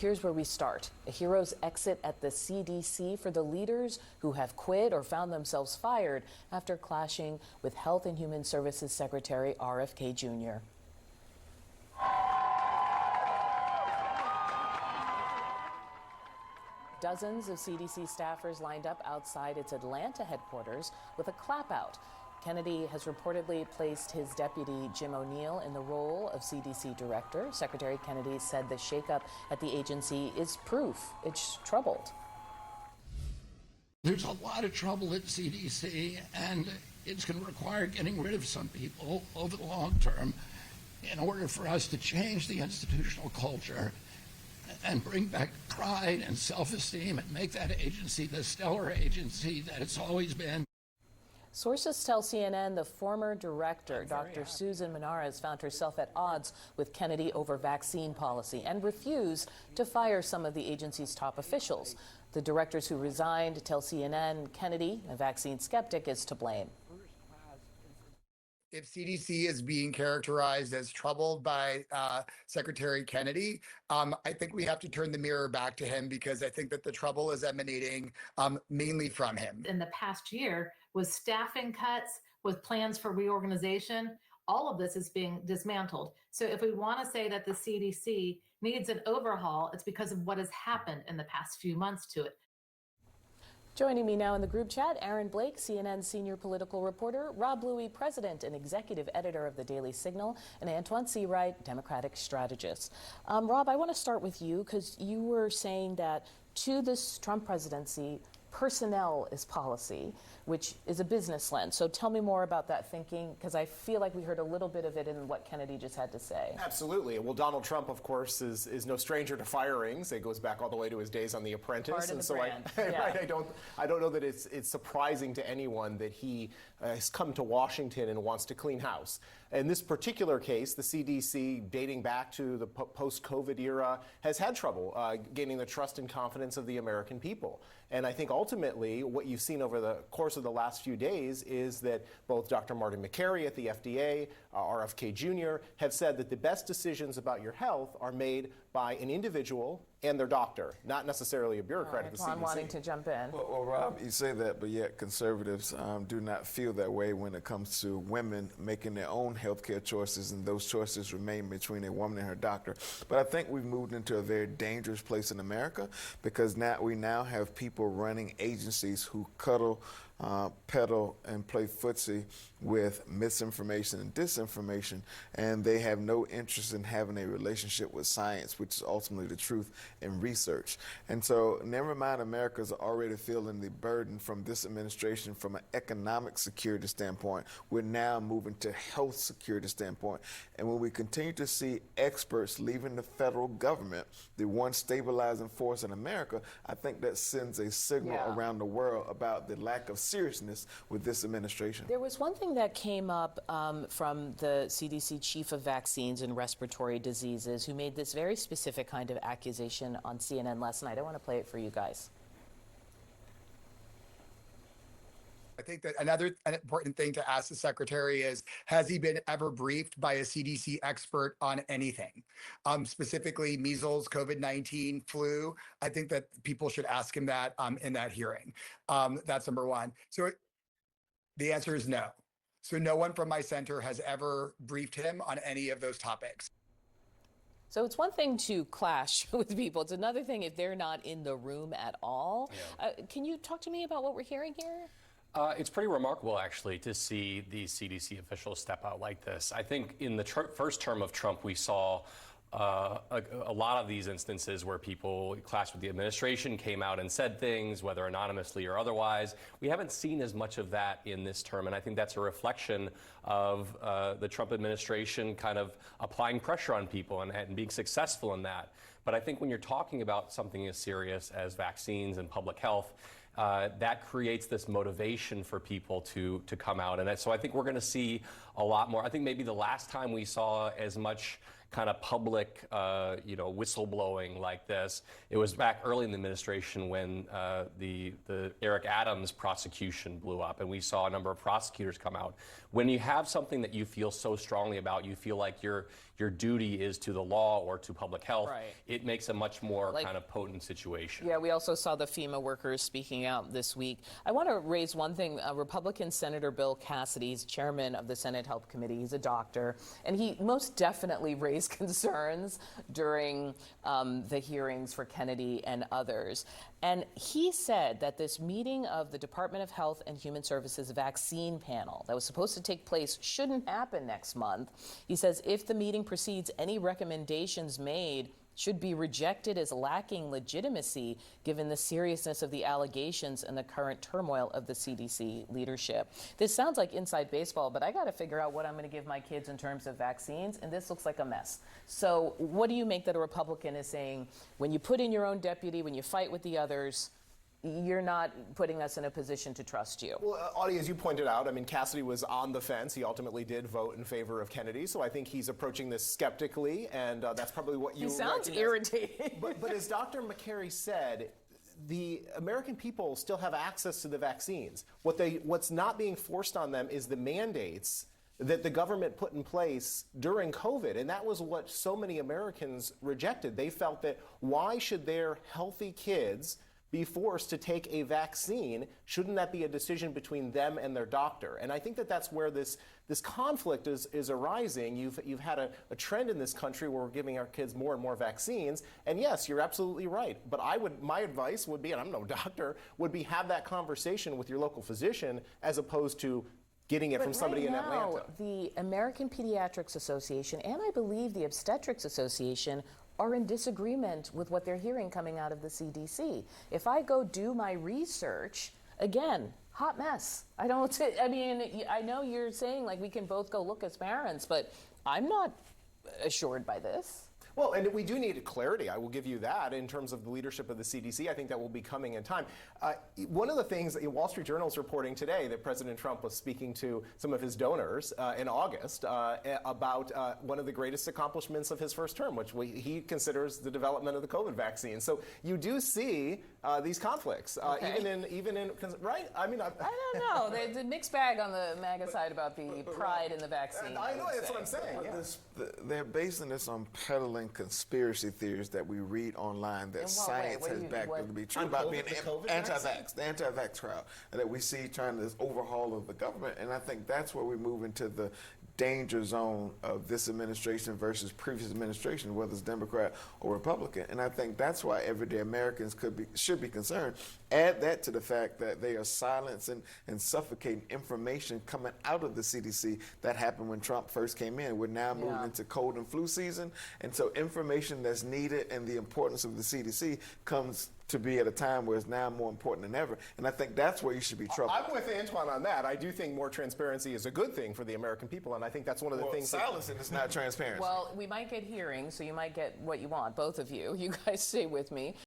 here's where we start. A hero's exit at the CDC for the leaders who have quit or found themselves fired after clashing with Health and Human Services Secretary RFK Jr. Dozens of CDC staffers lined up outside its Atlanta headquarters with a clap-out. Kennedy has reportedly placed his deputy, Jim O'Neill, in the role of CDC director. Secretary Kennedy said the shakeup at the agency is proof it's troubled. There's a lot of trouble at CDC, and it's going to require getting rid of some people over the long term in order for us to change the institutional culture and bring back pride and self-esteem and make that agency the stellar agency that it's always been. Sources tell CNN the former director, Dr. Susan Menares, found herself at odds with Kennedy over vaccine policy and refused to fire some of the agency's top officials. The directors who resigned tell CNN Kennedy, a vaccine skeptic, is to blame. If CDC is being characterized as troubled by Secretary Kennedy, I think we have to turn the mirror back to him, because I think that the trouble is emanating mainly from him. In the past year, with staffing cuts, with plans for reorganization, all of this is being dismantled. So if we want to say that the CDC needs an overhaul, it's because of what has happened in the past few months to it. Joining me now in the group chat, Aaron Blake, CNN senior political reporter, Rob Bluey, president and executive editor of the Daily Signal, and Antoine Seawright, Democratic strategist. Rob, I want to start with you, because you were saying that to this Trump presidency, personnel is policy, which is a business lens. So tell me more about that thinking, because I feel like we heard a little bit of it in what Kennedy just had to say. Absolutely. Well, Donald Trump, of course, is no stranger to firings. It goes back all the way to his days on The Apprentice. Part of and the so brand. right, I don't know that it's surprising to anyone that he has come to Washington and wants to clean house. In this particular case, the CDC, dating back to the post-COVID era, has had trouble gaining the trust and confidence of the American people. And I think ultimately what you've seen over the course of the last few days is that both Dr. Martin Makary at the FDA, RFK Jr. have said that the best decisions about your health are made by an individual and their doctor, not necessarily a bureaucrat at the CDC. Wanting to jump in. Well, Rob, you say that, but yet conservatives do not feel that way when it comes to women making their own healthcare choices, and those choices remain between a woman and her doctor. But I think we've moved into a very dangerous place in America, because we now have people running agencies who peddle and play footsie with misinformation and disinformation, and they have no interest in having a relationship with science, which is ultimately the truth, and research. And so never mind America's already feeling the burden from this administration from an economic security standpoint, we're now moving to health security standpoint. And when we continue to see experts leaving the federal government, the one stabilizing force in America, I think that sends a signal around the world about the lack of seriousness with this administration. There was one thing that came up from the CDC chief of vaccines and respiratory diseases, who made this very specific kind of accusation on CNN last night. I want to play it for you guys. I think that another important thing to ask the secretary is, has he been ever briefed by a CDC expert on anything, specifically measles, COVID-19, flu? I think that people should ask him that in that hearing. That's number one. So the answer is no. So no one from my center has ever briefed him on any of those topics. So it's one thing to clash with people. It's another thing if they're not in the room at all. Yeah. Can you talk to me about what we're hearing here? It's pretty remarkable, actually, to see the CDC officials step out like this. I think in the first term of Trump, we saw a lot of these instances where people clashed with the administration, came out and said things, whether anonymously or otherwise. We haven't seen as much of that in this term, and I think that's a reflection of the Trump administration kind of applying pressure on people and being successful in that. But I think when you're talking about something as serious as vaccines and public health, that creates this motivation for people to come out. And so I think we're going to see a lot more. I think maybe the last time we saw as much kind of public, whistleblowing like this. It was back early in the administration when the Eric Adams prosecution blew up, and we saw a number of prosecutors come out. When you have something that you feel so strongly about, you feel like your duty is to the law or to public health, Right. it makes a much more kind of potent situation. Yeah, we also saw the FEMA workers speaking out this week. I want to raise one thing. Republican Senator Bill Cassidy is chairman of the Senate Health Committee. He's a doctor, and he most definitely raised concerns during the hearings for Kennedy and others. And he said that this meeting of the Department of Health and Human Services vaccine panel that was supposed to take place shouldn't happen next month. He says if the meeting proceeds, any recommendations made should be rejected as lacking legitimacy given the seriousness of the allegations and the current turmoil of the CDC leadership. This sounds like inside baseball, but I got to figure out what I'm going to give my kids in terms of vaccines, and this looks like a mess. So what do you make that a Republican is saying, when you put in your own deputy, when you fight with the others, you're not putting us in a position to trust you? Well, Audie, as you pointed out, I mean, Cassidy was on the fence. He ultimately did vote in favor of Kennedy, so I think he's approaching this skeptically, and that's probably what you. He sounds recognize. irritated. But as Dr. McCary said, the American people still have access to the vaccines. What's not being forced on them is the mandates that the government put in place during COVID. And that was what so many Americans rejected. They felt that why should their healthy kids be forced to take a vaccine? Shouldn't that be a decision between them and their doctor? And I think that that's where this conflict is arising. You've had a trend in this country where we're giving our kids more and more vaccines. And yes, you're absolutely right. But my advice would be, and I'm no doctor, would be have that conversation with your local physician as opposed to getting it from somebody in Atlanta. The American Pediatrics Association and I believe the Obstetrics Association are in disagreement with what they're hearing coming out of the CDC. If I go do my research, again, hot mess. I know you're saying like we can both go look as parents, but I'm not assured by this. Well, and we do need clarity. I will give you that in terms of the leadership of the CDC. I think that will be coming in time. One of the things that Wall Street Journal is reporting today that President Trump was speaking to some of his donors in August about one of the greatest accomplishments of his first term, which he considers the development of the COVID vaccine. So you do see these conflicts, even in right? I mean, I don't know. There's a mixed bag on the MAGA side about the pride in the vaccine. I know that's what I'm saying. Yeah. They're basing this on peddling conspiracy theories that we read online that science has backed them to be true about being anti-vax, the anti-vax crowd, and that we see trying this overhaul of the government. And I think that's where we move into the danger zone of this administration versus previous administration, whether it's Democrat or Republican. And I think that's why everyday Americans should be concerned. Add that to the fact that they are silencing and suffocating information coming out of the CDC that happened when Trump first came in. We're now moving into cold and flu season. And so information that's needed and the importance of the CDC comes to be at a time where it's now more important than ever. And I think that's where you should be troubled. I'm with Antoine on that. I do think more transparency is a good thing for the American people, and I think that's one of the things. Silencing is not transparency. Well, we might get hearings, so you might get what you want, both of you. You guys stay with me.